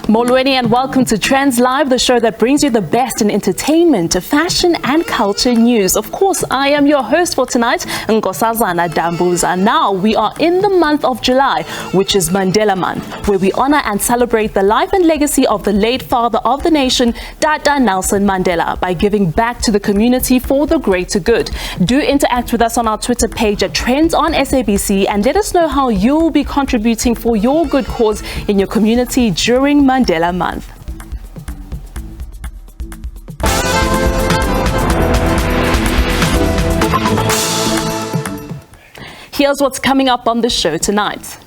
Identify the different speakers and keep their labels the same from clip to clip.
Speaker 1: Molweni and welcome to Trendz Live, the show that brings you the best in entertainment, fashion and culture news. Of course, I am your host for tonight, Nkosazana Dambuza. Now, we are in the month of July, which is Mandela Month, where we honor and celebrate the life and legacy of the late father of the nation, Tata Nelson Mandela, by giving back to the community for the greater good. Do interact with us on our Twitter page at Trendz on SABC and let us know how you'll be contributing for your good cause in your community during Mandela Month. Here's what's coming up on the show tonight.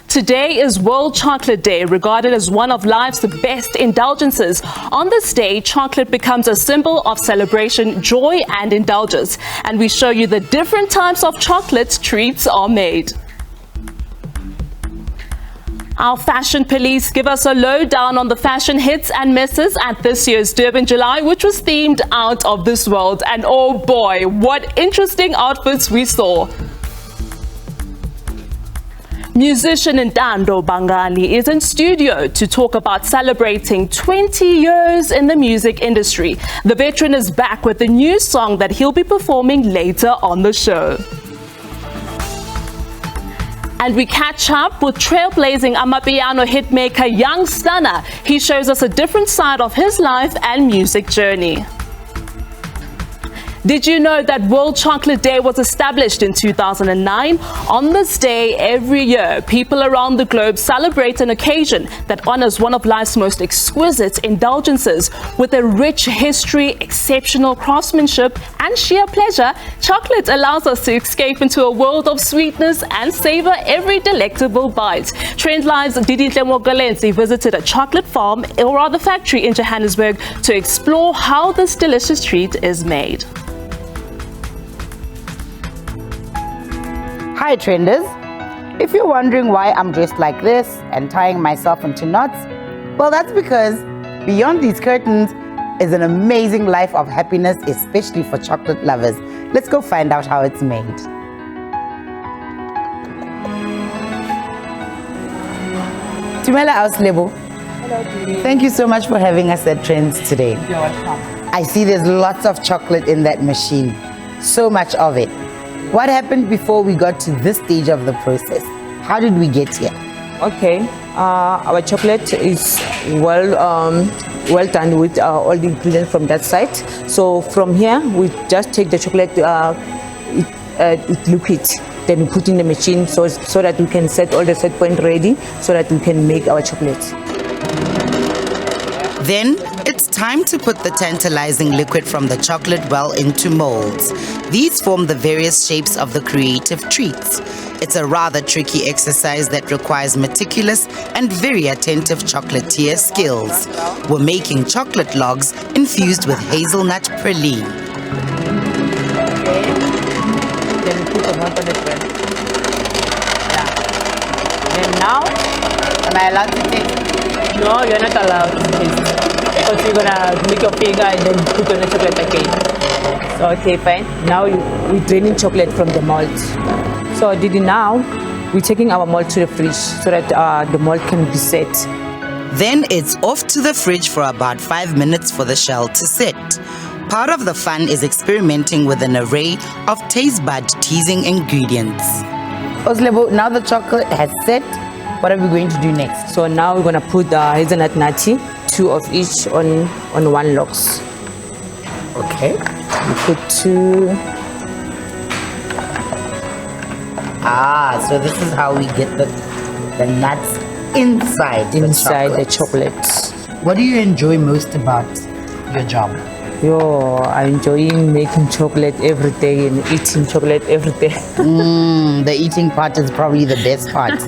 Speaker 1: Today is World Chocolate Day, regarded as one of life's best indulgences. On this day, chocolate becomes a symbol of celebration, joy and indulgence. And we show you the different types of chocolate treats are made. Our fashion police give us a lowdown on the fashion hits and misses at this year's Durban July, which was themed out of this world. And oh boy, what interesting outfits we saw. Musician Ntando Bangani is in studio to talk about celebrating 20 years in the music industry. The veteran is back with a new song that he'll be performing later on the show. And we catch up with trailblazing Amapiano hitmaker young Stunna. He shows us a different side of his life and music journey. Did you know that World Chocolate Day was established in 2009? On this day, every year, people around the globe celebrate an occasion that honors one of life's most exquisite indulgences. With a rich history, exceptional craftsmanship, and sheer pleasure, chocolate allows us to escape into a world of sweetness and savor every delectable bite. Trendz Live's Didi Tlemogalensi visited a chocolate farm, or rather factory, in Johannesburg to explore how this delicious treat is made.
Speaker 2: Hi Trenders! If you're wondering why I'm dressed like this and tying myself into knots, well, that's because beyond these curtains is an amazing life of happiness, especially for chocolate lovers. Let's go find out how it's made. Tumela Auslebo.
Speaker 3: Hello, Judy.
Speaker 2: Thank you so much for having us at Trendz today.
Speaker 3: You're welcome.
Speaker 2: I see there's lots of chocolate in that machine, so much of it. What happened before we got to this stage of the process? How did we get here?
Speaker 3: Okay, our chocolate is well done with all the ingredients from that side. So from here, we just take the chocolate, liquid, then we put in the machine so that we can set all the set point ready so that we can make our chocolate.
Speaker 2: Then it's time to put the tantalizing liquid from the chocolate well into molds. These form the various shapes of the creative treats. It's a rather tricky exercise that requires meticulous and very attentive chocolatier skills. We're making chocolate logs infused with hazelnut praline.
Speaker 3: Okay, then we put the milk on the pan. Yeah. Then now,
Speaker 2: Am I allowed to taste?
Speaker 3: no, you're not allowed to taste. Because you're gonna make your finger and then put on the chocolate again. So okay, fine. Now we're draining chocolate from the malt. So Didi, now we're taking our malt to the fridge so that the malt can be set.
Speaker 2: Then it's off to the fridge for about 5 minutes for the shell to set. Part of the fun is experimenting with an array of taste bud teasing ingredients. Oslebo, now the chocolate has set, what are we going to do next?
Speaker 3: So now we're gonna put the hazelnut nutty, 2 of each on one logs.
Speaker 2: Okay.
Speaker 3: We put 2.
Speaker 2: So this is how we get the nuts inside
Speaker 3: the chocolate.
Speaker 2: What do you enjoy most about your job?
Speaker 3: I enjoy making chocolate every day and eating chocolate every day.
Speaker 2: The eating part is probably the best part.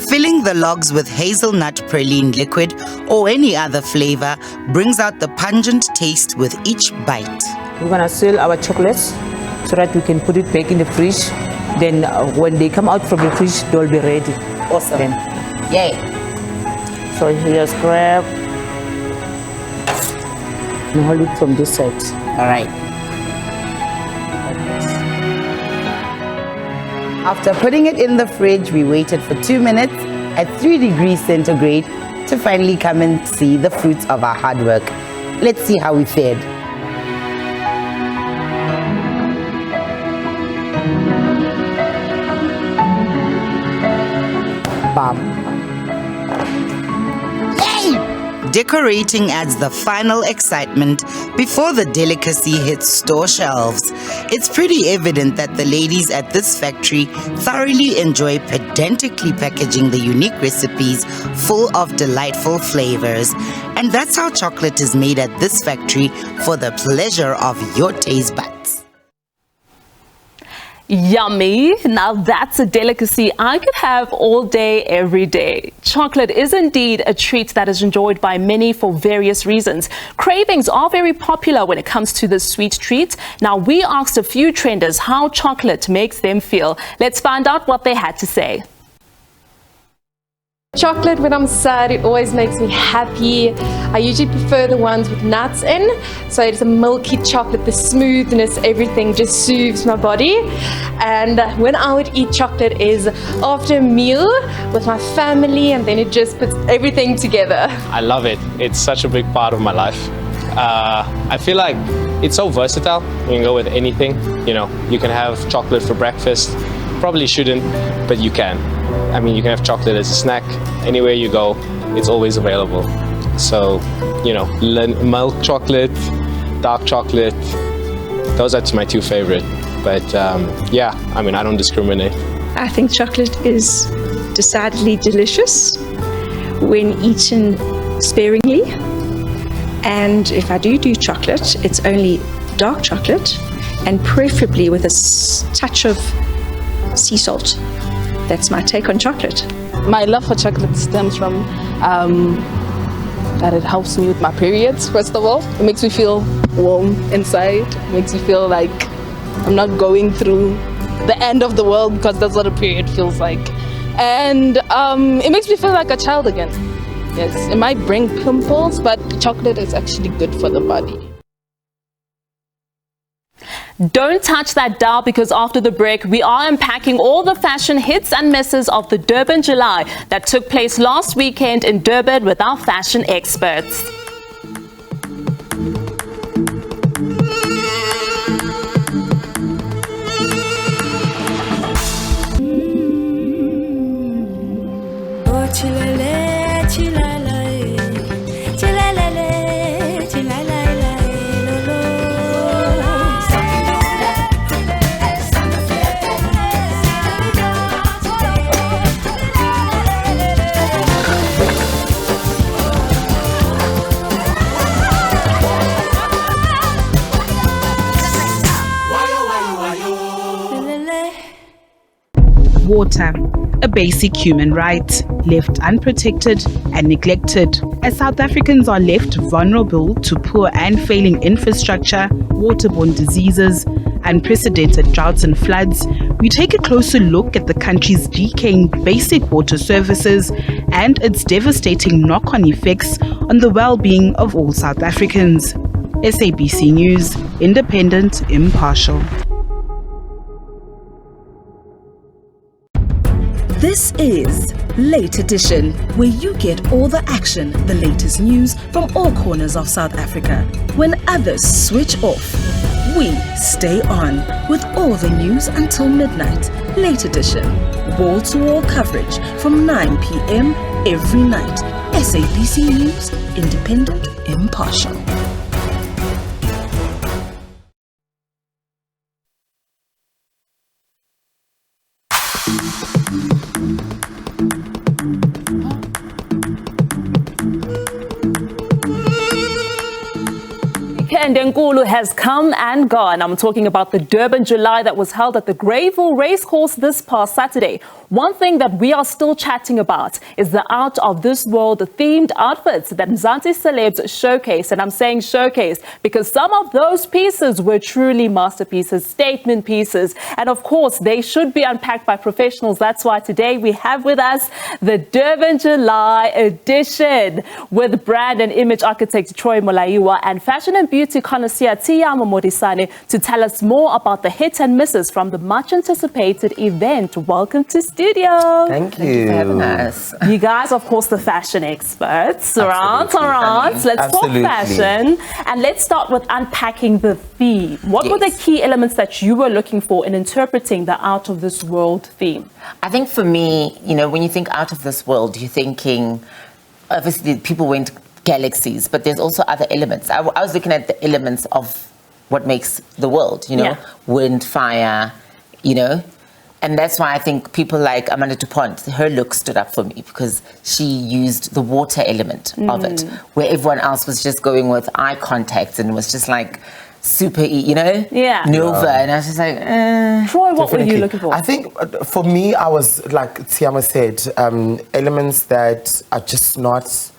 Speaker 2: Filling the logs with hazelnut praline liquid or any other flavor brings out the pungent taste with each bite.
Speaker 3: We're gonna seal our chocolates so that we can put it back in the fridge. Then when they come out from the fridge, they'll be ready.
Speaker 2: Awesome.
Speaker 3: Then,
Speaker 2: Yay.
Speaker 3: so here's grab and hold it from this side.
Speaker 2: All right. After putting it in the fridge, we waited for 2 minutes at 3 degrees centigrade to finally come and see the fruits of our hard work. Let's see how we fared. Bam. Yay! Decorating adds the final excitement before the delicacy hits store shelves. It's pretty evident that the ladies at this factory thoroughly enjoy pedantically packaging the unique recipes full of delightful flavors. And that's how chocolate is made at this factory for the pleasure of your taste buds.
Speaker 1: Yummy. Now that's a delicacy I could have all day, every day. Chocolate is indeed a treat that is enjoyed by many for various reasons. Cravings are very popular when it comes to this sweet treat. Now we asked a few trenders how chocolate makes them feel. Let's find out what they had to say.
Speaker 4: Chocolate, when I'm sad, it always makes me happy. I usually prefer the ones with nuts in. So it's a milky chocolate, the smoothness, everything just soothes my body. And when I would eat chocolate is after a meal with my family, and then it just puts everything together.
Speaker 5: I love it. It's such a big part of my life. I feel like it's so versatile. You can go with anything. You know, you can have chocolate for breakfast. Probably shouldn't, but you can. I mean, you can have chocolate as a snack. Anywhere you go, it's always available. So, you know, milk chocolate, dark chocolate, those are my two favorite. But yeah, I mean, I don't discriminate.
Speaker 6: I think chocolate is decidedly delicious when eaten sparingly. And if I do chocolate, it's only dark chocolate, and preferably with a touch of sea salt. That's my take on chocolate.
Speaker 7: My love for chocolate stems from that it helps me with my periods, first of all. It makes me feel warm inside. It makes me feel like I'm not going through the end of the world, because that's what a period feels like. And it makes me feel like a child again. Yes, it might bring pimples, but chocolate is actually good for the body.
Speaker 1: Don't touch that dial, because after the break, we are unpacking all the fashion hits and misses of the Durban July that took place last weekend in Durban with our fashion experts.
Speaker 8: Water, a basic human right, left unprotected and neglected. As South Africans are left vulnerable to poor and failing infrastructure, waterborne diseases, unprecedented droughts and floods, we take a closer look at the country's decaying basic water services and its devastating knock-on effects on the well-being of all South Africans. SABC News, independent, impartial.
Speaker 9: This is Late Edition, where you get all the action, the latest news from all corners of South Africa. When others switch off, we stay on with all the news until midnight. Late Edition, wall-to-wall coverage from 9 p.m. every night. SABC News, independent, impartial.
Speaker 1: weekend Nkulu has come and gone. I'm talking about the Durban July that was held at the Greyville Racecourse this past Saturday. One thing that we are still chatting about is the out of this world themed outfits that Mzansi celebs showcase. And I'm saying showcase because some of those pieces were truly masterpieces, statement pieces. And of course, they should be unpacked by professionals. That's why today we have with us the Durban July edition with brand and image architect Troy Molaiwa and fashion and beauty connoisseur Tiyama Modisane to tell us more about the hits and misses from the much anticipated event. Welcome to studio.
Speaker 10: Thank you for having us.
Speaker 1: You guys, of course, the fashion experts. Let's talk fashion. And let's start with unpacking the theme. What were the key elements that you were looking for in interpreting the out of this world theme?
Speaker 10: I think for me, you know, when you think out of this world, you're thinking, obviously people went galaxies, but there's also other elements. I was looking at the elements of what makes the world, you know, wind, fire, you know. And that's why I think people like Amanda Dupont, her look stood up for me because she used the water element of it, where everyone else was just going with eye contact and was just like super, you know, Nova. And I was just like,
Speaker 1: Troy, what were you looking for?
Speaker 11: I think for me, I was, like Tiyama said, elements that are just not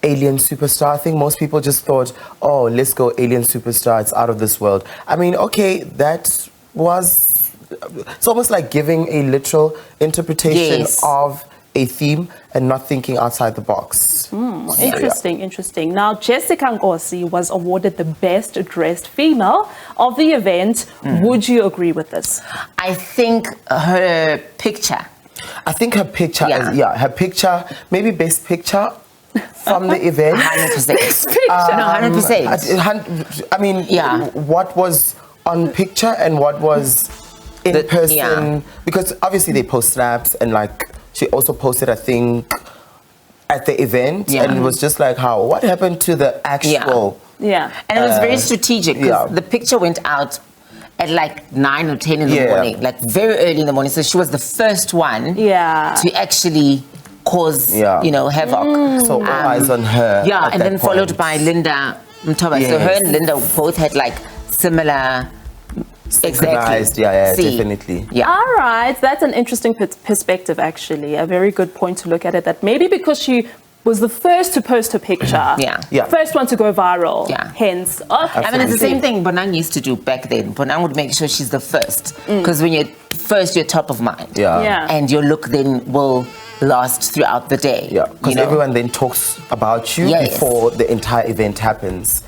Speaker 11: alien superstar. I think most people just thought, oh, let's go alien superstar, it's out of this world. I mean, okay, that was... It's almost like giving a literal interpretation of a theme and not thinking outside the box.
Speaker 1: Interesting. Now, Jessica Nkosi was awarded the best dressed female of the event. Would you agree with this?
Speaker 10: I think her picture.
Speaker 11: Her picture, maybe best picture from the event.
Speaker 10: 100%. 100%.
Speaker 11: I mean, what was on picture and what was in person, because obviously they post snaps and like she also posted, I think, at the event and it was just like, what happened to the actual
Speaker 10: and it was very strategic because the picture went out at like 9 or 10 in the morning, like very early in the morning, so she was the first one to actually cause you know, havoc.
Speaker 11: So all eyes on her
Speaker 10: and then followed by Linda Mtoba. So her and Linda both had like similar
Speaker 11: definitely.
Speaker 1: All right, that's an interesting perspective, actually. A very good point to look at it. That maybe because she was the first to post a picture, first one to go viral. Hence,
Speaker 10: I mean, it's the same thing Bonang used to do back then. Bonang would make sure she's the first because when you're first, you're top of mind. And your look then will last throughout the day.
Speaker 11: Because everyone then talks about you before the entire event happens.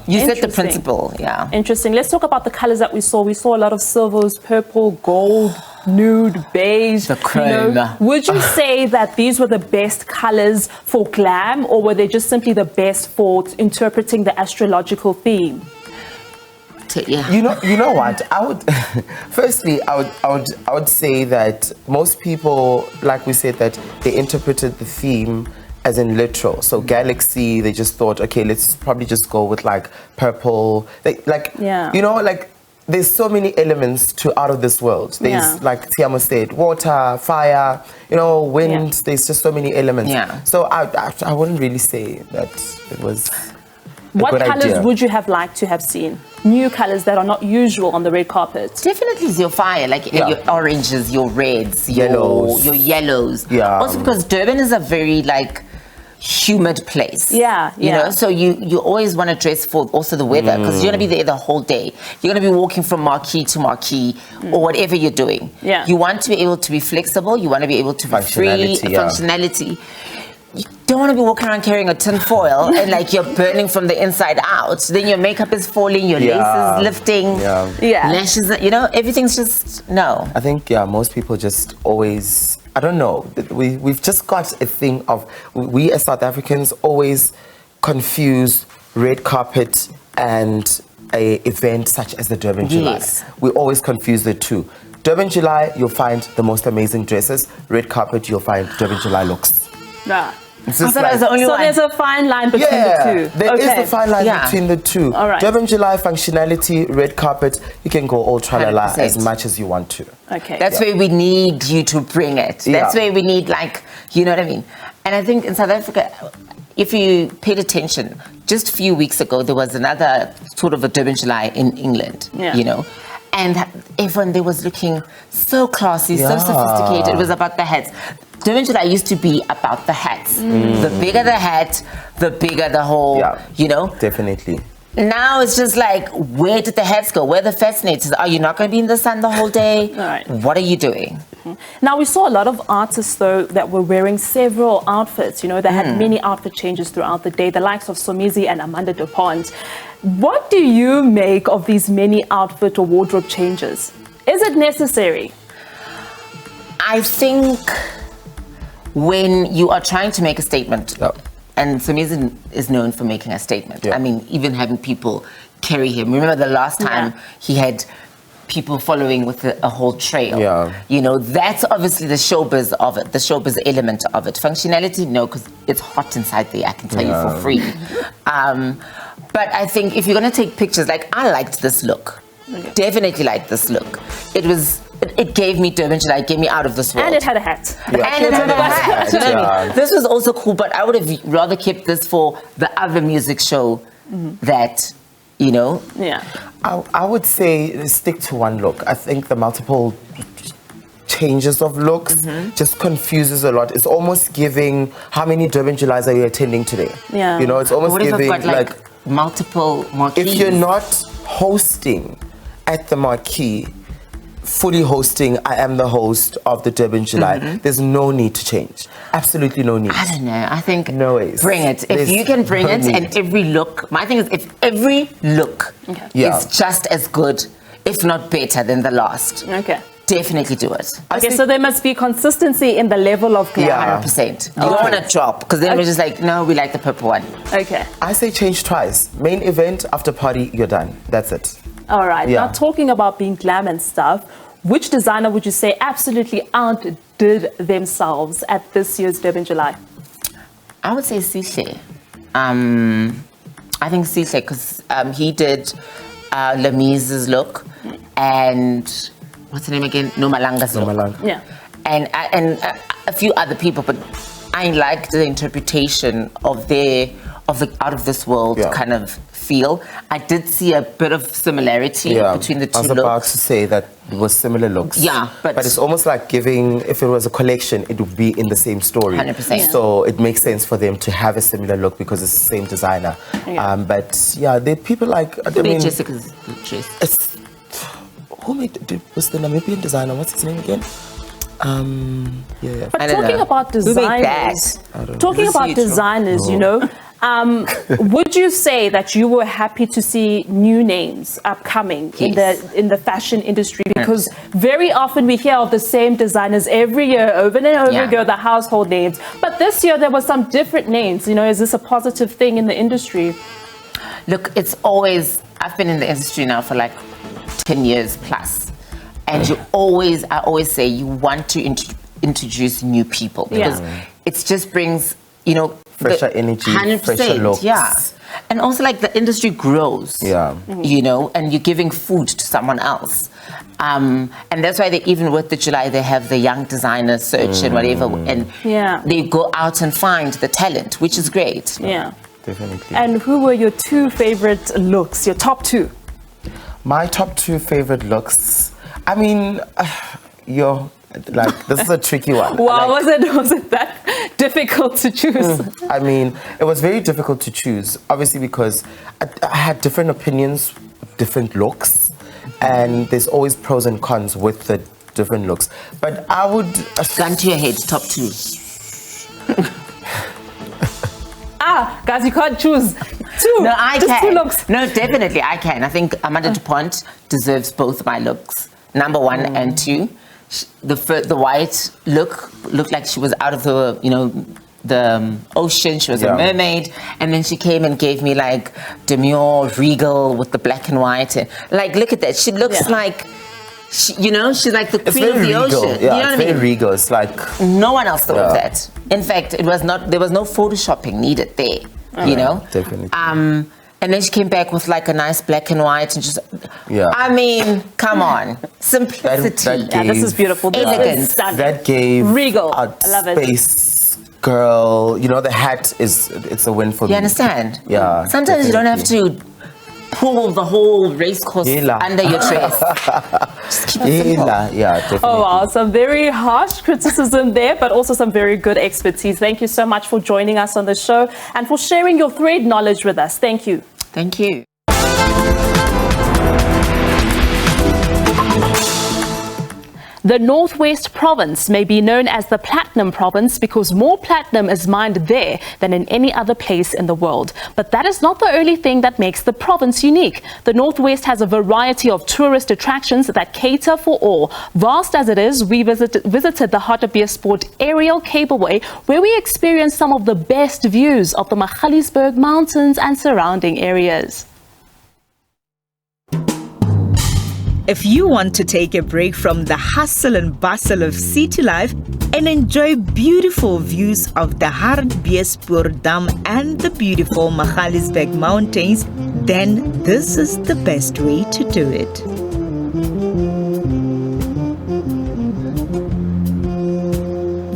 Speaker 10: You set the principle,
Speaker 1: Interesting. Let's talk about the colors that we saw. We saw a lot of silvers, purple, gold, nude, beige.
Speaker 10: The chrome.
Speaker 1: You know, would you say that these were the best colors for glam, or were they just simply the best for interpreting the astrological theme?
Speaker 11: You know what? I would firstly I would say that most people, like we said, that they interpreted the theme as in literal. So galaxy, they just thought, okay, let's probably just go with like purple. You know, like there's so many elements to out of this world. There's like Tiyama said, water, fire, you know, wind. There's just so many elements. So I wouldn't really say that it was
Speaker 1: What colors would you have liked to have seen? New colors that are not usual on the red carpet.
Speaker 10: Definitely your fire, like your oranges, your reds, your yellows. Also because Durban is a very like humid place. You know, so you always want to dress for also the weather because you're going to be there the whole day. You're going to be walking from marquee to marquee or whatever you're doing. You want to be able to be flexible. You want to be able to be free, functionality. You don't want to be walking around carrying a tin foil and like you're burning from the inside out. Then your makeup is falling, your lace is lifting, lashes, you know, everything's just, no.
Speaker 11: I think, most people just always, I don't know, we've just got a thing of, we as South Africans always confuse red carpet and a event such as the Durban July. We always confuse the two. Durban July, you'll find the most amazing dresses. Red carpet, you'll find Durban July looks.
Speaker 1: So there's a fine line between the two.
Speaker 11: There is a fine line between the two.
Speaker 1: All right.
Speaker 11: Durban July functionality, red carpet, you can go all tra-la-la as much as you want to.
Speaker 10: That's where we need you to bring it. That's where we need, like, you know what I mean? And I think in South Africa, if you paid attention, just a few weeks ago, there was another sort of a Durban July in England, you know, and everyone there was looking so classy, so sophisticated. It was about the hats. Durban July used to be about the hats. The bigger the hat, the bigger the whole, you know.
Speaker 11: Definitely.
Speaker 10: Now it's just like, where did the hats go? Where are the fascinators? Are you not going to be in the sun the whole day? What are you doing?
Speaker 1: Now, we saw a lot of artists, though, that were wearing several outfits. You know, they had many outfit changes throughout the day, the likes of Somizi and Ntando Bangani. What do you make of these many outfit or wardrobe changes? Is it necessary?
Speaker 10: I think when you are trying to make a statement, and Somizi is known for making a statement. I mean, even having people carry him. Remember the last time he had people following with a whole trail. You know, that's obviously the showbiz of it, the showbiz element of it. Functionality, no, because it's hot inside there, I can tell you for free. But I think if you're going to take pictures, like I liked this look. Definitely liked this look. It gave me Durban July, it gave me out of this world.
Speaker 1: And it had a hat.
Speaker 10: And it had a hat. You know what I mean? This was also cool, but I would have rather kept this for the other music show that, you know.
Speaker 11: I would say stick to one look. I think the multiple changes of looks just confuses a lot. It's almost giving, how many Durban Julys are you attending today? You know, it's almost giving
Speaker 10: like multiple marquees.
Speaker 11: If you're not hosting at the marquee, fully hosting, I am the host of the Durban July, there's no need to change. Absolutely no need.
Speaker 10: I don't know. I think
Speaker 11: no ways.
Speaker 10: Bring it. If you can bring it, and every look, my thing is if every look is just as good, if not better than the last. Definitely do it.
Speaker 1: Okay, so there must be consistency in the level of glam.
Speaker 10: 100%. You don't want to drop, because then we're just like, no, we like the purple one.
Speaker 11: I say change twice. Main event, after party, you're done. That's it.
Speaker 1: All right. Now, talking about being glam and stuff, which designer would you say absolutely outdid themselves at this year's Durban July?
Speaker 10: I would say Sihle. I think Sihle, because he did Lamise's look, and what's the name again? Nomalanga's look. And a few other people, but I liked the interpretation of the out of this world kind of feel. I did see a bit of similarity between the two looks.
Speaker 11: I was about to say that it was similar looks.
Speaker 10: But
Speaker 11: it's almost like giving, if it was a collection, it would be in the same story.
Speaker 10: 100%.
Speaker 11: So it makes sense for them to have a similar look because it's the same designer. But yeah, they people like.
Speaker 10: Who made Jessica's dress?
Speaker 11: Who made? Was the Namibian designer? What's his name again?
Speaker 1: But talking about designers, you know, would you say that you were happy to see new names upcoming in the fashion industry? Because very often we hear of the same designers every year, over and over again, the household names. But this year there were some different names. You know, is this a positive thing in the industry?
Speaker 10: Look, it's always, I've been in the industry now for like 10 years plus. And I always say you want to introduce new people because it just brings, you know,
Speaker 11: fresher energy,
Speaker 10: 100%,
Speaker 11: fresher looks.
Speaker 10: And also like the industry grows, you know, and you're giving food to someone else. And that's why even with the July, they have the young designer search and whatever. And they go out and find the talent, which is great.
Speaker 11: Definitely.
Speaker 1: And who were your two favorite looks, your top two?
Speaker 11: My top two favorite looks, I mean, this is a tricky one.
Speaker 1: Wow, was it that difficult to choose?
Speaker 11: I mean, it was very difficult to choose, obviously because I had different opinions, different looks, and there's always pros and cons with the different looks. But I would...
Speaker 10: Gun to your head, top two.
Speaker 1: Guys, you can't choose two.
Speaker 10: No, I
Speaker 1: just
Speaker 10: can.
Speaker 1: Two looks.
Speaker 10: No, definitely, I can. I think Ntando Bangani deserves both my looks, number 1 and 2. The white looked like she was out of the, you know, the ocean. She was a mermaid, and then she came and gave me like demure, regal with the black and white. And, like, look at that. She looks like, you know, she's like the queen of the ocean.
Speaker 11: Yeah,
Speaker 10: you know
Speaker 11: it's very regal. It's like
Speaker 10: no one else thought of that. In fact, there was no photoshopping needed there. You know,
Speaker 11: definitely.
Speaker 10: And then she came back with like a nice black and white and just, I mean, come on. Simplicity.
Speaker 1: This is beautiful.
Speaker 10: Elegance.
Speaker 11: That gave
Speaker 1: regal. I love
Speaker 11: space Girl, you know, the hat it's a win for me.
Speaker 10: You understand?
Speaker 11: Yeah.
Speaker 10: Sometimes you don't have to pull the whole race course under your dress. Just keep it simple.
Speaker 11: Yeah, definitely.
Speaker 1: Oh wow, some very harsh criticism there, but also some very good expertise. Thank you so much for joining us on the show and for sharing your thread knowledge with us. Thank you.
Speaker 10: Thank you.
Speaker 1: The Northwest Province may be known as the Platinum Province because more platinum is mined there than in any other place in the world. But that is not the only thing that makes the province unique. The Northwest has a variety of tourist attractions that cater for all. Vast as it is, we visited the Hartbeespoort aerial cableway, where we experienced some of the best views of the Hartbeespoort Mountains and surrounding areas.
Speaker 9: If you want to take a break from the hustle and bustle of city life and enjoy beautiful views of the Hartbeespoort Dam and the beautiful Hartbeespoort Mountains, then this is the best way to do it.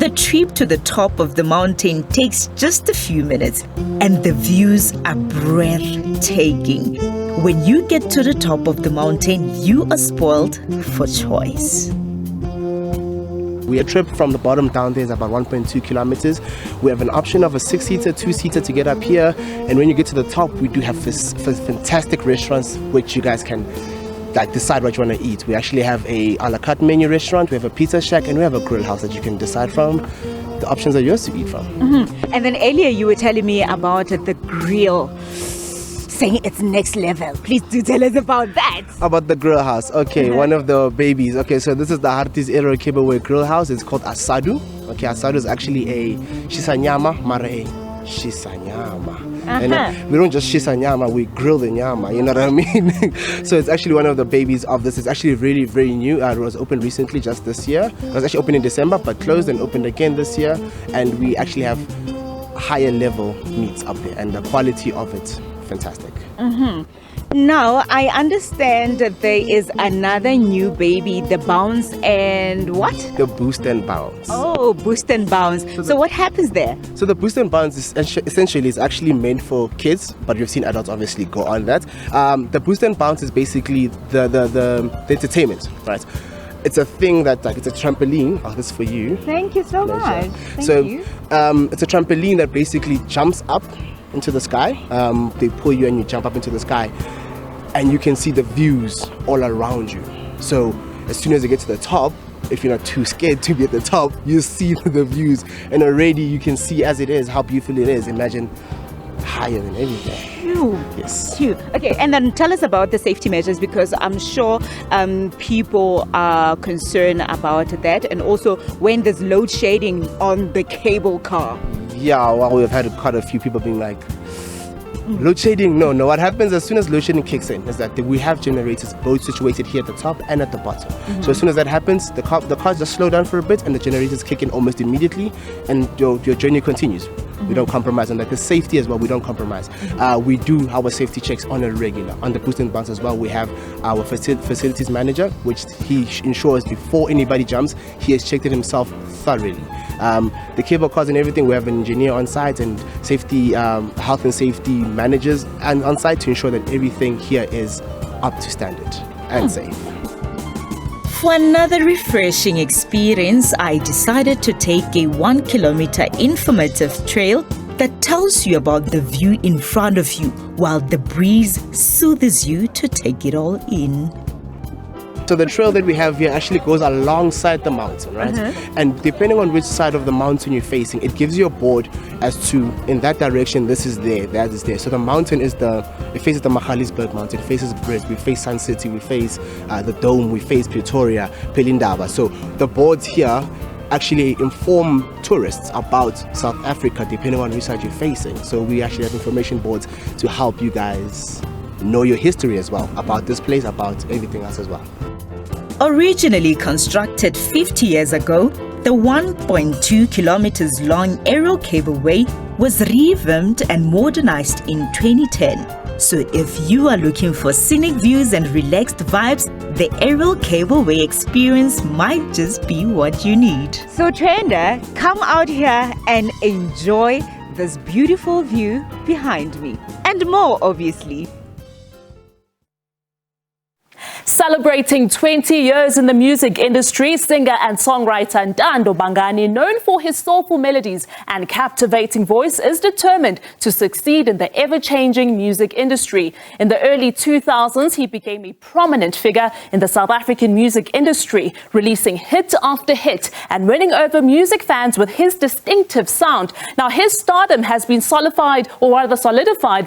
Speaker 9: The trip to the top of the mountain takes just a few minutes, and the views are breathtaking. When you get to the top of the mountain, you are spoiled for choice.
Speaker 12: A trip from the bottom down there is about 1.2 kilometers. We have an option of a 6-seater, 2-seater to get up here. And when you get to the top, we do have fantastic restaurants which you guys can decide what you want to eat. We actually have a a la carte menu restaurant, we have a pizza shack, and we have a grill house that you can decide from. The options are yours to eat from.
Speaker 6: Mm-hmm. And then earlier you were telling me about the grill, saying it's next level. Please do tell us about that.
Speaker 12: About the grill house. Okay, one of the babies. Okay, so this is the Hartbeespoort Aerial Cableway Grill House. It's called Asadu. Okay, Asadu is actually a shisanyama mara a shisanyama. And we don't just shisanyama, we grill the nyama, you know what I mean? So it's actually one of the babies of this. It's actually really very new. It was opened recently, just this year. It was actually opened in December, but closed and opened again this year. And we actually have higher level meats up there, and the quality of it, fantastic.
Speaker 6: Now, I understand that there is another new baby, the bounce and what?
Speaker 12: The boost and bounce.
Speaker 6: Oh, boost and bounce. So what happens there?
Speaker 12: So the boost and bounce is essentially is actually meant for kids, but we've seen adults obviously go on that. The boost and bounce is basically the entertainment, right? It's a thing that it's a trampoline. Oh, this is for you.
Speaker 6: Thank you so much. Thank you.
Speaker 12: It's a trampoline that basically jumps up into the sky. They pull you and you jump up into the sky, and you can see the views all around you. So as soon as you get to the top, if you're not too scared to be at the top, you see the views, and already you can see as it is how beautiful it is. Imagine higher than everything.
Speaker 6: Yes. Cute. Okay, and then tell us about the safety measures, because I'm sure people are concerned about that, and also when there's load shedding on the cable car.
Speaker 12: Yeah, well, we've had quite a few people being like, load shedding? No. What happens as soon as load shedding kicks in is that we have generators both situated here at the top and at the bottom. So as soon as that happens, the cars just slow down for a bit, and the generators kick in almost immediately, and your journey continues. We don't compromise on that. The safety as well, we don't compromise. We do our safety checks on a regular. On the boost and bounce as well, we have our facilities manager, which he ensures before anybody jumps, he has checked it himself thoroughly. The cable cars and everything, we have an engineer on site and safety, health and safety managers and on site to ensure that everything here is up to standard and safe.
Speaker 9: For another refreshing experience, I decided to take a 1 kilometer informative trail that tells you about the view in front of you, while the breeze soothes you to take it all in.
Speaker 12: So the trail that we have here actually goes alongside the mountain, right? And depending on which side of the mountain you're facing, it gives you a board as to, in that direction, this is there, that is there. So the mountain is it faces the Hartbeespoort Mountain, it faces Bridge, we face Sun City, we face the Dome, we face Pretoria, Pelindaba. So the boards here actually inform tourists about South Africa depending on which side you're facing. So we actually have information boards to help you guys know your history as well, about this place, about everything else as well.
Speaker 9: Originally constructed 50 years ago, the 1.2 kilometers long aerial cableway was revamped and modernized in 2010. So if you are looking for scenic views and relaxed vibes,
Speaker 13: the aerial cableway experience might just be what you need. So Trender, come out here and enjoy this beautiful view behind me. And more, obviously.
Speaker 1: Celebrating 20 years in the music industry, singer and songwriter Ntando Bangani, known for his soulful melodies and captivating voice, is determined to succeed in the ever-changing music industry. In the early 2000s, he became a prominent figure in the South African music industry, releasing hit after hit and winning over music fans with his distinctive sound. Now, his stardom has been solidified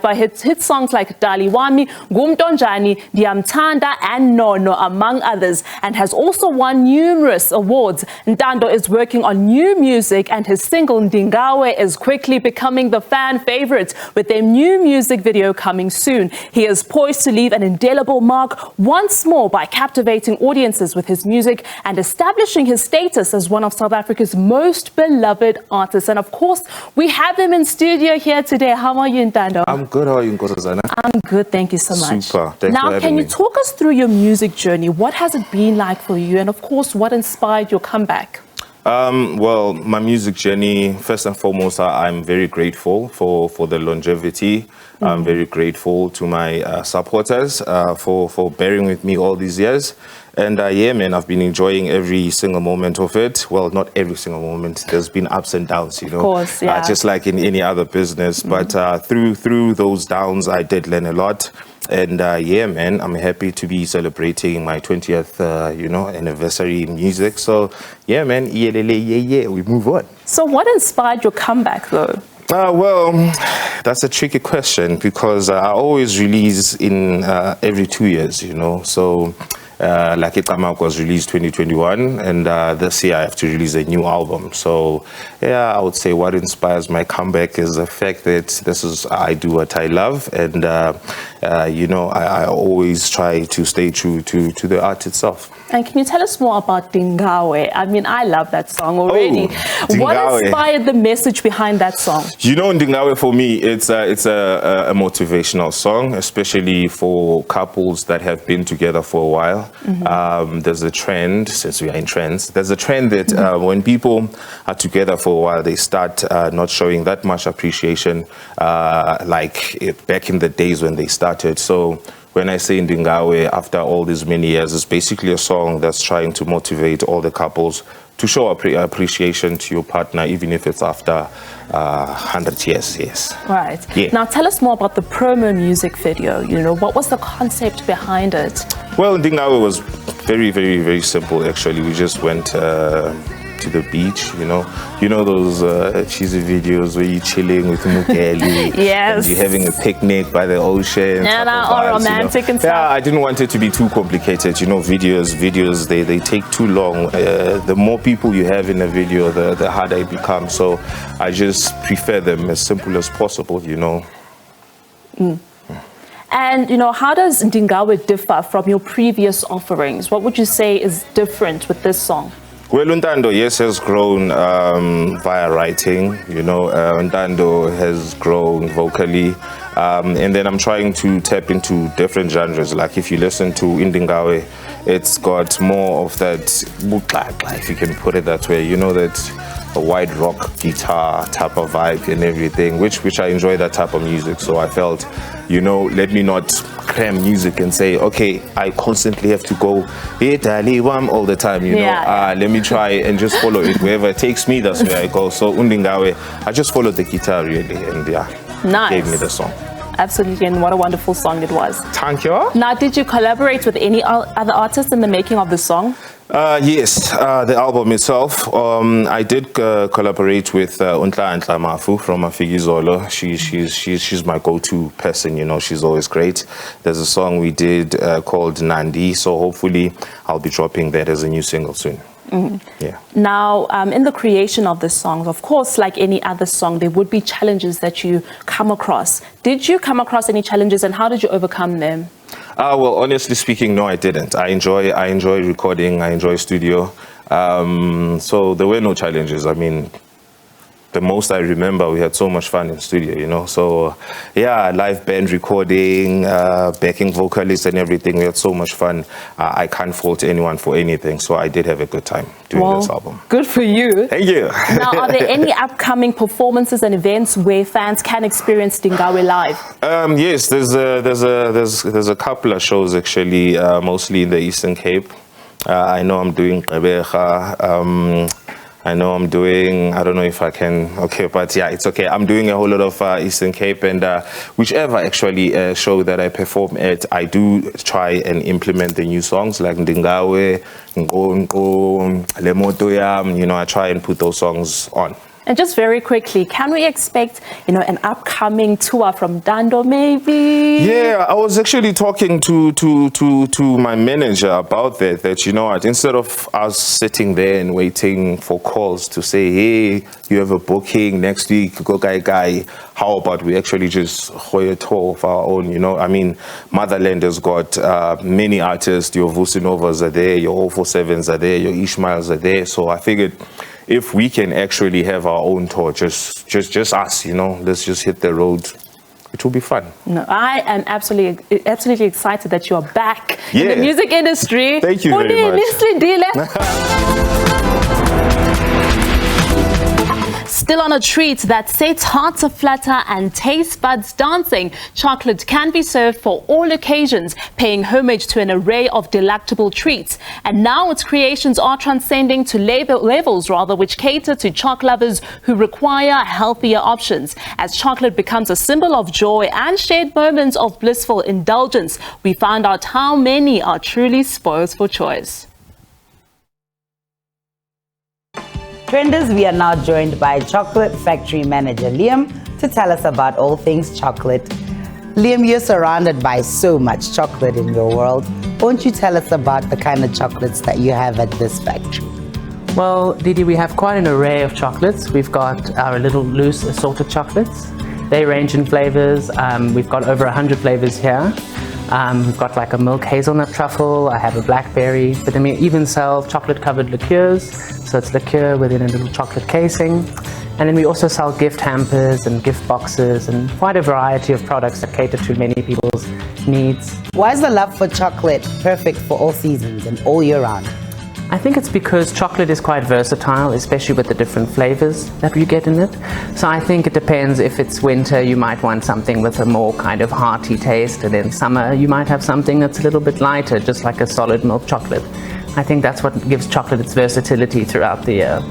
Speaker 1: by hit songs like Dali Wami, Gumtonjani, Ndiyamthanda, and Nono, among others, and has also won numerous awards. Ntando is working on new music, and his single Ndingawe is quickly becoming the fan favorite, with their new music video coming soon. He is poised to leave an indelible mark once more by captivating audiences with his music and establishing his status as one of South Africa's most beloved artists. And of course, we have him in studio here today. How are you, Ntando?
Speaker 14: I'm good. How are you, Nkosazana?
Speaker 1: I'm good. Thank you so much.
Speaker 14: Super. Thanks for
Speaker 1: now,
Speaker 14: having
Speaker 1: can you
Speaker 14: me.
Speaker 1: talk us through your music journey? What has it been like for you? And of course, what inspired your comeback?
Speaker 14: Well, my music journey, first and foremost, I'm very grateful for the longevity. I'm very grateful to my supporters for bearing with me all these years. And yeah, man, I've been enjoying every single moment of it. Well, not every single moment. There's been ups and downs, you know.
Speaker 1: Of course, yeah.
Speaker 14: Just like in any other business. But through those downs, I did learn a lot. And yeah, man, I'm happy to be celebrating my 20th, anniversary in music. So yeah, man, yeah, we move on.
Speaker 1: So what inspired your comeback, though?
Speaker 14: Well, that's a tricky question because I always release in every 2 years, you know. So like Ikamak was released 2021, and this year I have to release a new album. So yeah, I would say what inspires my comeback is the fact that I do what I love, and I always try to stay true to the art itself.
Speaker 1: And can you tell us more about Ndingawe? I mean, I love that song already. What inspired the message behind that song?
Speaker 14: You know, Ndingawe for me, it's a motivational song, especially for couples that have been together for a while. There's a trend, since we are in trends, there's a trend that when people are together for a while, they start not showing that much appreciation like back in the days when they started. So when I say Ndingawe, after all these many years, it's basically a song that's trying to motivate all the couples to show appreciation to your partner, even if it's after 100 years, yes.
Speaker 1: Right.
Speaker 14: Yeah.
Speaker 1: Now tell us more about the promo music video. You know, what was the concept behind it?
Speaker 14: Well, Ndingawe was very, very, very simple, actually. We just went to the beach, you know those cheesy videos where you're chilling with Mukeli,
Speaker 1: yes,
Speaker 14: and you're having a picnic by the ocean,
Speaker 1: all romantic and stuff.
Speaker 14: Yeah, I didn't want it to be too complicated, you know. Videos they take too long. The more people you have in a video, the harder it becomes. So I just prefer them as simple as possible, you know.
Speaker 1: And, you know, how does Ndingawe differ from your previous offerings? What would you say is different with this song?
Speaker 14: Well, Ntando, yes, has grown via writing, you know. Ntando has grown vocally. And then I'm trying to tap into different genres. Like if you listen to Ndingawe, it's got more of that, if you can put it that way, you know, that a wide rock guitar type of vibe and everything, which I enjoy that type of music. So I felt, you know, let me not cram music and say, okay, I constantly have to go hey Dali Wam all the time, you know. Let me try and just follow it wherever it takes me. That's where I go. So Ndingawe, I just followed the guitar really, and yeah, gave me the song.
Speaker 1: Absolutely, and what a wonderful song it was.
Speaker 14: Thank you.
Speaker 1: Now, did you collaborate with any other artists in the making of the song?
Speaker 14: Yes, the album itself. I did collaborate with Ntando Bangani from Afigizolo. She's my go-to person, you know. She's always great. There's a song we did called Nandi, so hopefully I'll be dropping that as a new single soon. Yeah.
Speaker 1: Now, in the creation of this song, of course, like any other song, there would be challenges that you come across. Did you come across any challenges, and how did you overcome them?
Speaker 14: Well, honestly speaking, no, I didn't. I enjoy recording. I enjoy studio. So there were no challenges. I mean, the most I remember, we had so much fun in studio, you know. So, yeah, live band recording, backing vocalists and everything. We had so much fun. I can't fault anyone for anything. So I did have a good time doing this album.
Speaker 1: Good for you.
Speaker 14: Thank you.
Speaker 1: Now, are there any upcoming performances and events where fans can experience Dingawe live?
Speaker 14: Yes, there's a couple of shows actually, mostly in the Eastern Cape. I know I'm doing Gqeberha, I know I'm doing, I don't know if I can, okay, but yeah, it's okay. I'm doing a whole lot of Eastern Cape, and whichever actually show that I perform at, I do try and implement the new songs like Ndingawe, Ngongo, Lemoto Yam, you know, I try and put those songs on.
Speaker 1: And just very quickly, can we expect, you know, an upcoming tour from Ntando maybe?
Speaker 14: Yeah, I was actually talking to my manager about that, you know what, instead of us sitting there and waiting for calls to say, hey, you have a booking next week, go guy, how about we actually just hold a tour of our own, you know? I mean, Motherland has got many artists, your Vusinovas are there, your 047s are there, your Ishmaels are there, so I figured if we can actually have our own tour, just us, you know, let's just hit the road. It will be fun.
Speaker 1: No, I am absolutely excited that you are back in the music industry.
Speaker 14: Thank you very much.
Speaker 1: Still on a treat that sets hearts aflutter and taste buds dancing, chocolate can be served for all occasions, paying homage to an array of delectable treats. And now its creations are transcending to levels which cater to chocolate lovers who require healthier options. As chocolate becomes a symbol of joy and shared moments of blissful indulgence, we found out how many are truly spoiled for choice.
Speaker 2: Trendz, we are now joined by Chocolate Factory Manager Liam to tell us about all things chocolate. Liam, you're surrounded by so much chocolate in your world. Won't you tell us about the kind of chocolates that you have at this factory?
Speaker 15: Well, Didi, we have quite an array of chocolates. We've got our little loose assorted chocolates. They range in flavors. We've got over 100 flavors here. We've got like a milk hazelnut truffle, I have a blackberry, but then we even sell chocolate covered liqueurs, so it's liqueur within a little chocolate casing. And then we also sell gift hampers and gift boxes and quite a variety of products that cater to many people's needs.
Speaker 2: Why is the love for chocolate perfect for all seasons and all year round?
Speaker 15: I think it's because chocolate is quite versatile, especially with the different flavors that you get in it. So I think it depends. If it's winter, you might want something with a more kind of hearty taste, and in summer you might have something that's a little bit lighter, just like a solid milk chocolate. I think that's what gives chocolate its versatility throughout the year.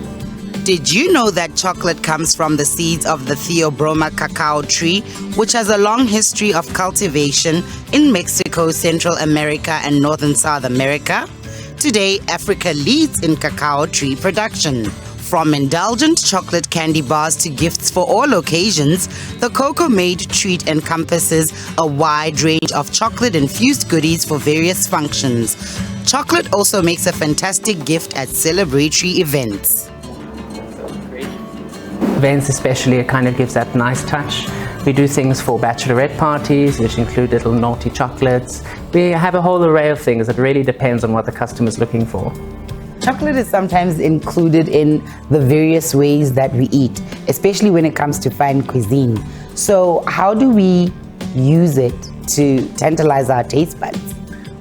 Speaker 2: Did you know that chocolate comes from the seeds of the Theobroma cacao tree, which has a long history of cultivation in Mexico, Central America, and Northern South America? Today, Africa leads in cacao tree production. From indulgent chocolate candy bars to gifts for all occasions, the cocoa-made treat encompasses a wide range of chocolate-infused goodies for various functions. Chocolate also makes a fantastic gift at celebratory events.
Speaker 15: Events especially, it kind of gives that nice touch. We do things for bachelorette parties, which include little naughty chocolates. We have a whole array of things. It really depends on what the customer's looking for.
Speaker 2: Chocolate is sometimes included in the various ways that we eat, especially when it comes to fine cuisine. So how do we use it to tantalize our taste buds?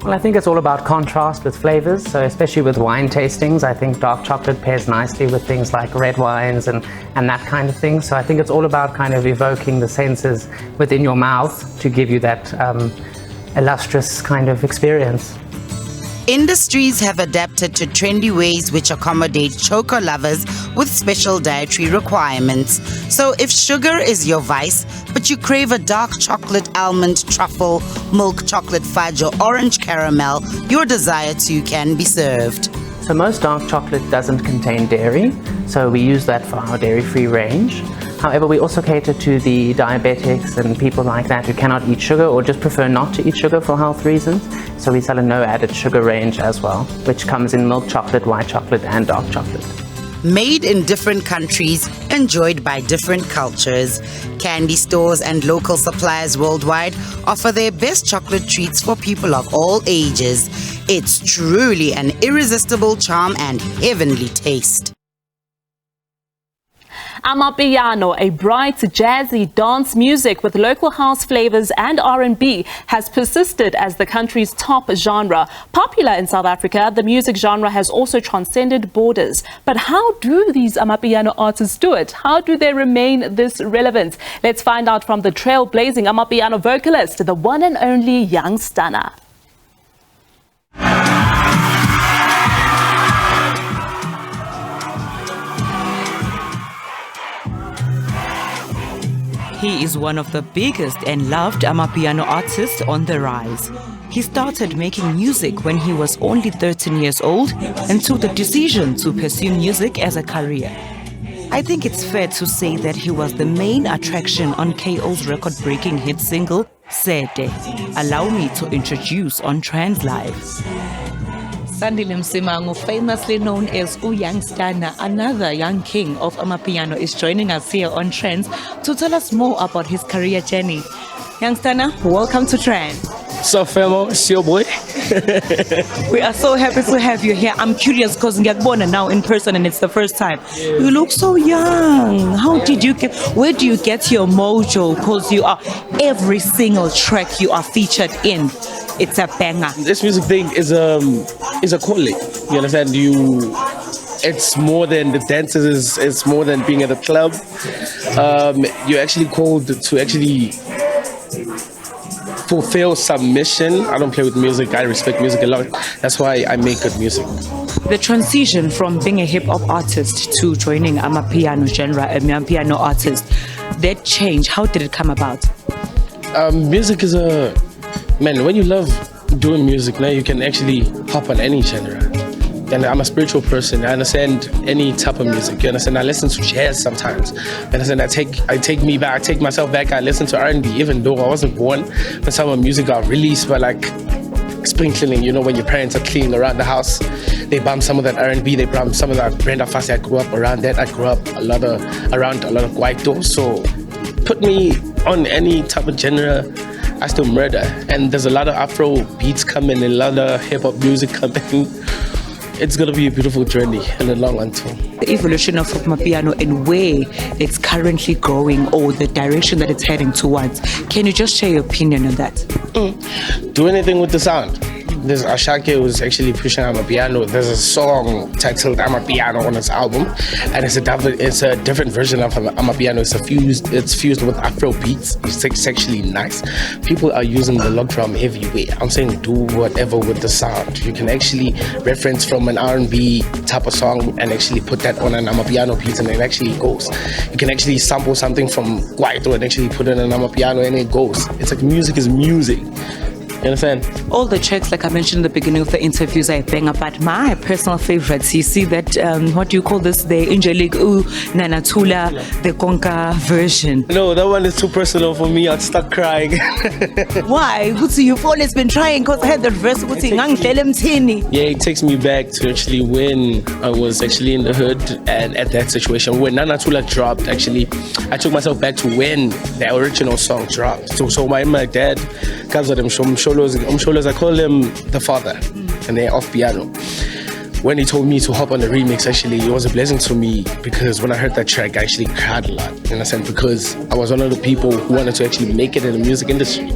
Speaker 15: Well, I think it's all about contrast with flavors. So especially with wine tastings, I think dark chocolate pairs nicely with things like red wines and that kind of thing. So I think it's all about kind of evoking the senses within your mouth to give you that illustrious kind of experience.
Speaker 2: Industries have adapted to trendy ways which accommodate choco lovers with special dietary requirements. So if sugar is your vice, but you crave a dark chocolate, almond, truffle, milk chocolate fudge or orange caramel, your desire too can be served.
Speaker 15: So most dark chocolate doesn't contain dairy, so we use that for our dairy-free range. However, we also cater to the diabetics and people like that who cannot eat sugar or just prefer not to eat sugar for health reasons. So we sell a no added sugar range as well, which comes in milk chocolate, white chocolate and dark chocolate.
Speaker 2: Made in different countries, enjoyed by different cultures, candy stores and local suppliers worldwide offer their best chocolate treats for people of all ages. It's truly an irresistible charm and heavenly taste.
Speaker 1: Amapiano, a bright, jazzy dance music with local house flavors and R&B, has persisted as the country's top genre. Popular in South Africa, the music genre has also transcended borders. But how do these Amapiano artists do it? How do they remain this relevant? Let's find out from the trailblazing Amapiano vocalist, the one and only young Stunna.
Speaker 16: He is one of the biggest and loved Amapiano artists on the rise. He started making music when he was only 13 years old and took the decision to pursue music as a career. I think it's fair to say that he was the main attraction on KO's record-breaking hit single, Sete. Allow me to introduce on Trendz Live. Sandile Msimango, famously known as Young Stunna, another young king of Amapiano, is joining us here on Trendz to tell us more about his career journey. Young Stunna, welcome to Trendz.
Speaker 17: So, famo, it's your boy.
Speaker 16: We are so happy to have you here. I'm curious because Ngakbona now in person and it's the first time. Yeah. You look so young. Where do you get your mojo? Because you are every single track you are featured in. It's a banger.
Speaker 17: This music thing is a calling. You understand? It's more than the dances. It's more than being at a club. You're actually called to actually fulfill some mission. I don't play with music. I respect music a lot. That's why I make good music.
Speaker 16: The transition from being a hip-hop artist to joining Amapiano genre, a Amapiano artist, that change, how did it come about?
Speaker 17: Music is man, when you love doing music, now you can actually hop on any genre. And I'm a spiritual person. I understand any type of music. You understand? I listen to jazz sometimes. You understand? I take me back. I take myself back. I listen to R&B, even though I wasn't born when some of the music got released. But like spring cleaning, you know, when your parents are cleaning around the house, they bump some of that R&B. They bump some of that Brenda Fassie. I grew up around that. I grew up around a lot of Kwaito. So put me on any type of genre, I still murder. And there's a lot of Afro beats coming, and a lot of hip hop music coming. It's going to be a beautiful journey in the long run too.
Speaker 16: The evolution of Amapiano and where it's currently going, or the direction that it's heading towards. Can you just share your opinion on that?
Speaker 17: Do anything with the sound. There's Ashake who's actually pushing Amapiano. There's a song titled Amapiano on his album, and it's a different version of Amapiano. It's fused with Afro beats. It's actually nice. People are using the log drum everywhere. I'm saying do whatever with the sound. You can actually reference from an R&B type of song and actually put that on an Amapiano beat, and it actually goes. You can actually sample something from Kwaito and actually put it on an Amapiano, and it goes. It's like music is music. You understand?
Speaker 16: All the tracks, like I mentioned in the beginning of the interviews, I bang, but my personal favorites, you see that, what do you call this? The Angelique Nanatula, the Konka version.
Speaker 17: No, that one is too personal for me. I'd start crying.
Speaker 16: Why? You've always been trying, because I had the verse.
Speaker 17: Yeah, it takes me back to actually when I was actually in the hood and at that situation. When Nanatula dropped, actually, I took myself back to when the original song dropped. So my dad, I call him the father, and they're off piano. When he told me to hop on the remix, actually, it was a blessing to me, because when I heard that track, I actually cried a lot, in a sense, because I was one of the people who wanted to actually make it in the music industry,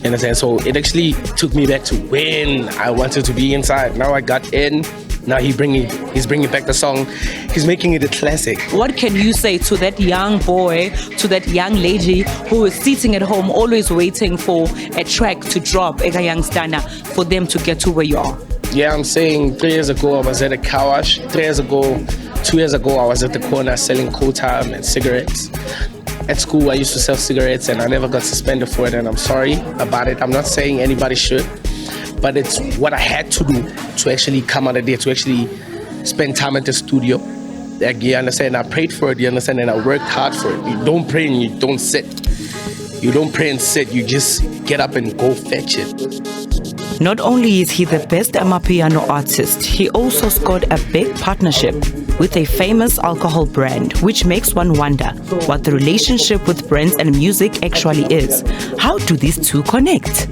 Speaker 17: in a sense. So it actually took me back to when I wanted to be inside. Now I got in. Now he's bringing back the song. He's making it a classic.
Speaker 16: What can you say to that young boy, to that young lady who is sitting at home always waiting for a track to drop, a young Stunna, for them to get to where you are?
Speaker 17: Yeah, I'm saying 3 years ago I was at a car wash. 2 years ago I was at the corner selling Kota and cigarettes. At school I used to sell cigarettes and I never got suspended for it, and I'm sorry about it. I'm not saying anybody should, but it's what I had to do to actually come out of there, to actually spend time at the studio. Like, you understand? I prayed for it, you understand? And I worked hard for it. You don't pray and you don't sit. You don't pray and sit, you just get up and go fetch it.
Speaker 16: Not only is he the best Amapiano artist, he also scored a big partnership with a famous alcohol brand, which makes one wonder what the relationship with brands and music actually is. How do these two connect?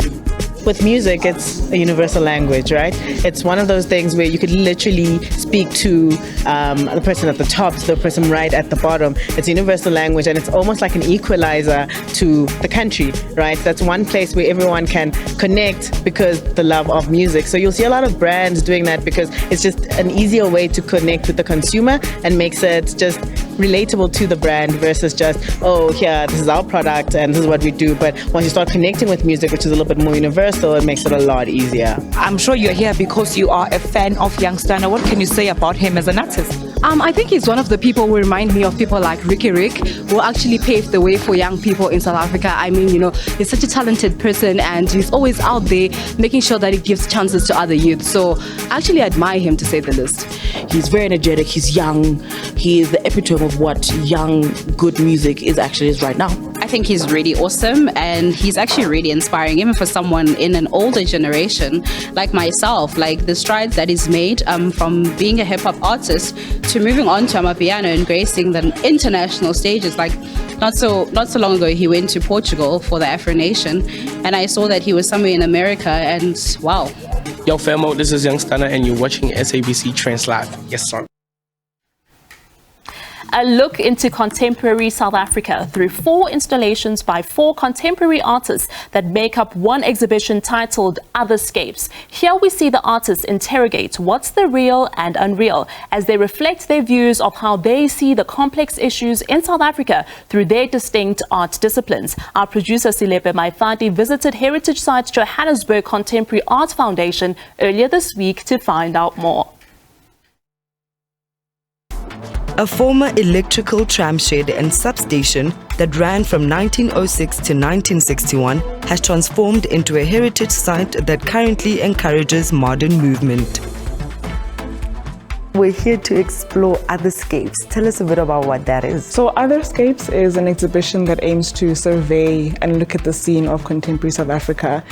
Speaker 18: with music, it's a universal language, right? It's one of those things where you could literally speak to the person at the top to the person right at the bottom. It's a universal language, and it's almost like an equalizer to the country, right? That's one place where everyone can connect because the love of music. So you'll see a lot of brands doing that because it's just an easier way to connect with the consumer and makes it just relatable to the brand versus just, oh, here, this is our product and this is what we do. But once you start connecting with music, which is a little bit more universal, it makes it a lot easier.
Speaker 16: I'm sure you're here because you are a fan of young Stunna. What can you say about him as an artist?
Speaker 19: I think he's one of the people who remind me of people like Ricky Rick, who actually paved the way for young people in South Africa. I mean, you know, he's such a talented person and he's always out there making sure that he gives chances to other youth. So I actually admire him, to say the least.
Speaker 20: He's very energetic, he's young, he is the epitome of what young, good music is right now.
Speaker 21: I think he's really awesome and he's actually really inspiring, even for someone in an older generation like myself. Like the strides that he's made from being a hip-hop artist to moving on to amapiano and gracing the international stages. Like not so long ago he went to Portugal for the Afro Nation and I saw that he was somewhere in America and wow.
Speaker 17: Yo famo, this is Young Stunna and you're watching SABC Trendz Live. Yes sir.
Speaker 1: A look into contemporary South Africa through 4 installations by 4 contemporary artists that make up one exhibition titled Otherscapes. Here we see the artists interrogate what's the real and unreal as they reflect their views of how they see the complex issues in South Africa through their distinct art disciplines. Our producer Silepe Maifati visited heritage site Johannesburg Contemporary Art Foundation earlier this week to find out more.
Speaker 22: A former electrical tram shed and substation that ran from 1906 to 1961 has transformed into a heritage site that currently encourages modern movement.
Speaker 23: We're here to explore Otherscapes. Tell us a bit about what that is.
Speaker 24: So Otherscapes is an exhibition that aims to survey and look at the scene of contemporary South Africa.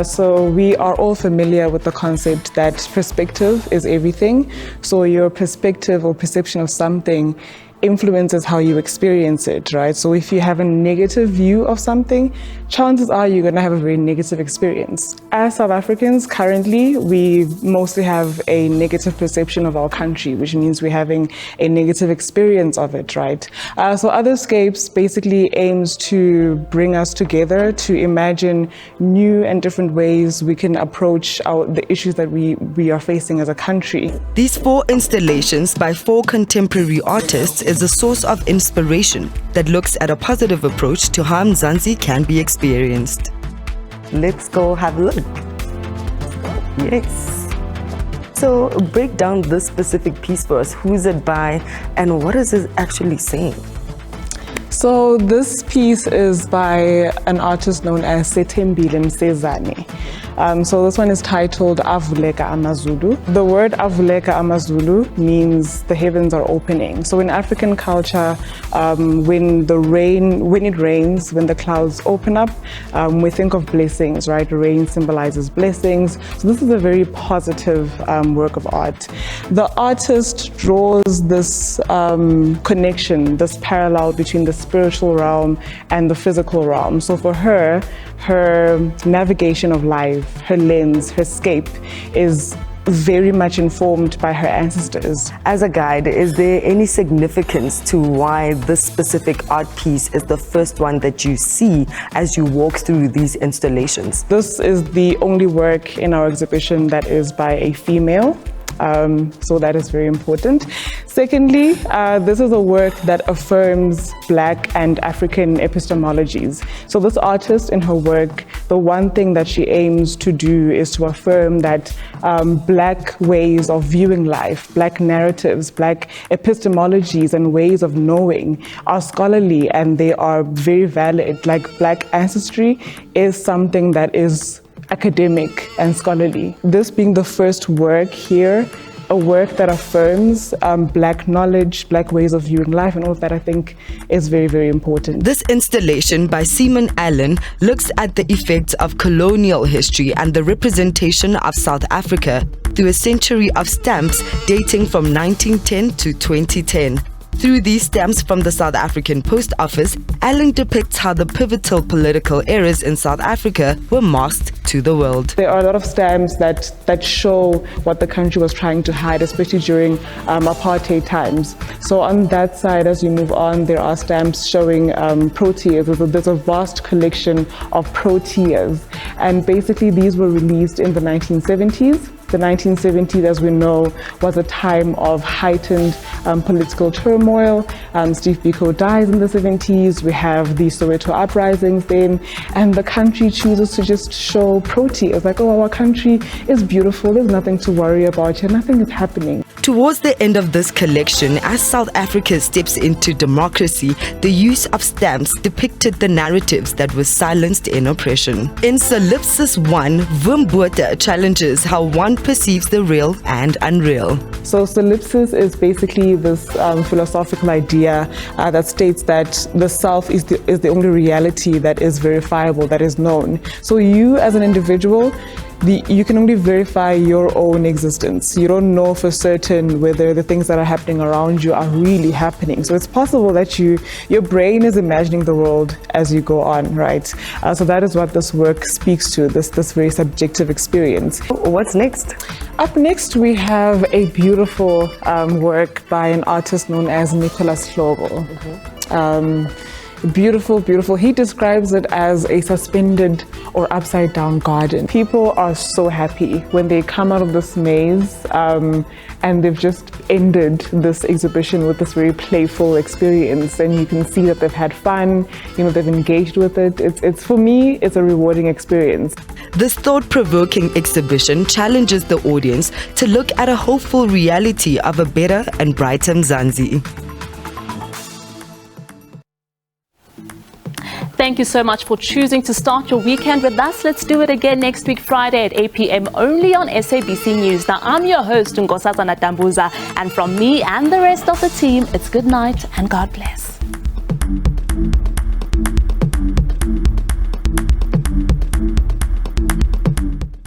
Speaker 24: So we are all familiar with the concept that perspective is everything. So your perspective or perception of something influences how you experience it, right? So if you have a negative view of something, chances are you're going to have a very negative experience. As South Africans, currently, we mostly have a negative perception of our country, which means we're having a negative experience of it, right? So Otherscapes basically aims to bring us together to imagine new and different ways we can approach the issues that we are facing as a country.
Speaker 22: These 4 installations by 4 contemporary artists is a source of inspiration that looks at a positive approach to how Mzansi can be experienced.
Speaker 23: Let's go have a look. Yes. So break down this specific piece for us. Who's it by and what is it actually saying?
Speaker 24: So this piece is by an artist known as Sethembile Msezane. So this one is titled Avuleka Amazulu. The word Avuleka Amazulu means the heavens are opening. So in African culture, when it rains, when the clouds open up, we think of blessings, right? Rain symbolizes blessings. So this is a very positive work of art. The artist draws this connection, this parallel between the spiritual realm and the physical realm. So for her navigation of life, her lens, her scape is very much informed by her ancestors.
Speaker 23: As a guide, is there any significance to why this specific art piece is the first one that you see as you walk through these installations?
Speaker 24: This is the only work in our exhibition that is by a female. So that is very important. Secondly, this is a work that affirms Black and African epistemologies. So this artist in her work, the one thing that she aims to do is to affirm that Black ways of viewing life, Black narratives, Black epistemologies and ways of knowing are scholarly and they are very valid. Like Black ancestry is something that is academic and scholarly. This being the first work here, a work that affirms Black knowledge, Black ways of viewing life and all of that, I think is very, very important.
Speaker 22: This installation by Seaman Allen looks at the effects of colonial history and the representation of South Africa through a century of stamps dating from 1910 to 2010. Through these stamps from the South African Post Office, Alan depicts how the pivotal political eras in South Africa were masked to the world.
Speaker 24: There are a lot of stamps that show what the country was trying to hide, especially during apartheid times. So on that side, as you move on, there are stamps showing proteas. There's a vast collection of proteas, and basically these were released in the 1970s. The 1970s, as we know, was a time of heightened political turmoil. Steve Biko dies in the 70s. We have the Soweto uprisings then, and the country chooses to just show proteas, like, oh, our country is beautiful, there's nothing to worry about here, nothing is happening.
Speaker 22: Towards the end of this collection, as South Africa steps into democracy, the use of stamps depicted the narratives that were silenced in oppression. In Solipsis 1, Vumbuta challenges how one perceives the real and unreal.
Speaker 24: So solipsis is basically this philosophical idea that states that the self is the only reality that is verifiable, that is known. So you as an individual, you can only verify your own existence. You don't know for certain whether the things that are happening around you are really happening. So it's possible that your brain is imagining the world as you go on, right? So that is what this work speaks to, this very subjective experience.
Speaker 23: What's next?
Speaker 24: Up next, we have a beautiful work by an artist known as Nicholas Hlobo. Beautiful, beautiful. He describes it as a suspended or upside down garden. People are so happy when they come out of this maze and they've just ended this exhibition with this very playful experience, and you can see that they've had fun, they've engaged with it. It's for me, it's a rewarding experience.
Speaker 22: This thought-provoking exhibition challenges the audience to look at a hopeful reality of a better and brighter Mzansi.
Speaker 1: Thank you so much for choosing to start your weekend with us. Let's do it again next week, Friday at 8 p.m. only on SABC News. Now, I'm your host, Ntando Bangani, and from me and the rest of the team, it's good night and God bless.